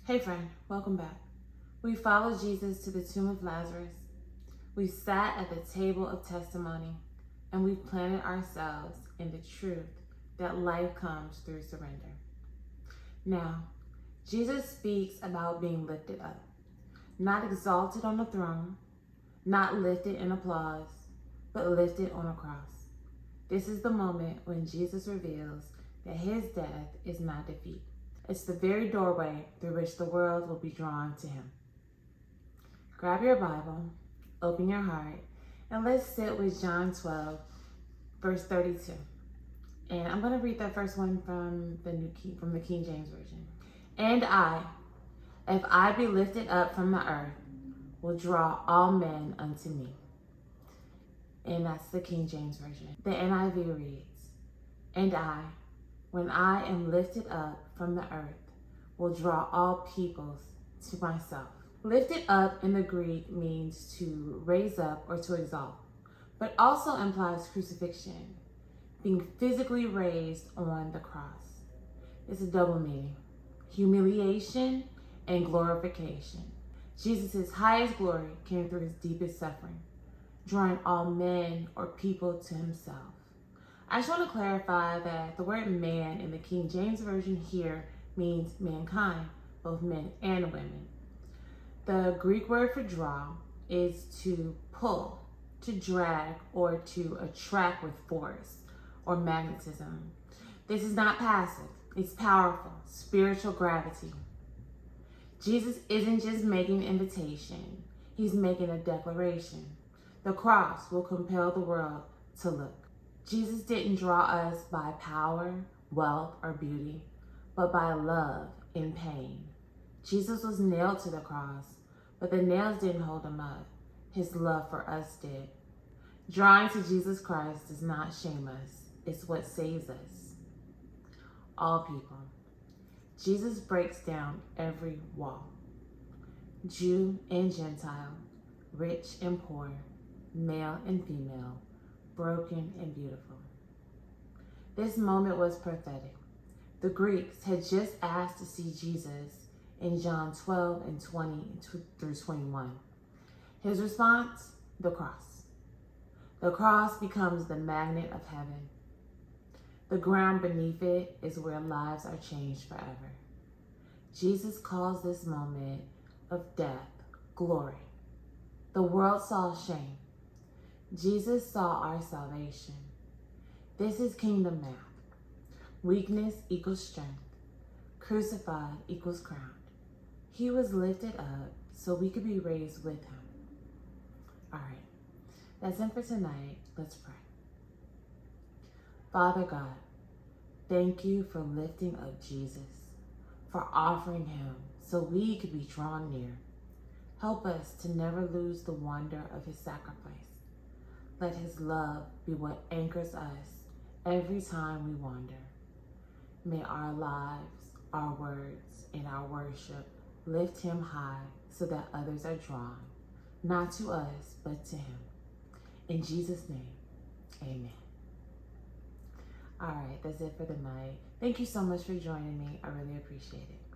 Hey friend, welcome back. We followed Jesus to the tomb of Lazarus. We sat at the table of testimony, and we planted ourselves in the truth that life comes through surrender. Now, Jesus speaks about being lifted up, not exalted on a throne, not lifted in applause, but lifted on a cross. This is the moment when Jesus reveals that his death is not defeat. It's the very doorway through which the world will be drawn to him. Grab your Bible, open your heart, and let's sit with John 12, verse 32. And I'm going to read that first one from the King James Version. And I, if I be lifted up from the earth, will draw all men unto me. And that's the King James Version. The NIV reads, and I, when I am lifted up from the earth, will draw all peoples to myself. Lifted up in the Greek means to raise up or to exalt, but also implies crucifixion, being physically raised on the cross. It's a double meaning, humiliation and glorification. Jesus' highest glory came through his deepest suffering, drawing all men or people to himself. I just want to clarify that the word man in the King James Version here means mankind, both men and women. The Greek word for draw is to pull, to drag, or to attract with force or magnetism. This is not passive, it's powerful, spiritual gravity. Jesus isn't just making an invitation, he's making a declaration. The cross will compel the world to look. Jesus didn't draw us by power, wealth, or beauty, but by love and pain. Jesus was nailed to the cross, but the nails didn't hold him up. His love for us did. Drawing to Jesus Christ does not shame us. It's what saves us. All people. Jesus breaks down every wall. Jew and Gentile, rich and poor, male and female, broken and beautiful. This moment was prophetic. The Greeks had just asked to see Jesus in John 12 and 20 through 21. His response, the cross. The cross becomes the magnet of heaven. The ground beneath it is where lives are changed forever. Jesus calls this moment of death glory. The world saw shame. Jesus saw our salvation. This is kingdom math. Weakness equals strength. Crucified equals crowned. He was lifted up so we could be raised with him. All right, that's it for tonight. Let's pray. Father God, thank you for lifting up Jesus, for offering him so we could be drawn near. Help us to never lose the wonder of his sacrifice. Let his love be what anchors us every time we wander. May our lives, our words, and our worship lift him high so that others are drawn, not to us, but to him. In Jesus' name, amen. All right, that's it for the night. Thank you so much for joining me. I really appreciate it.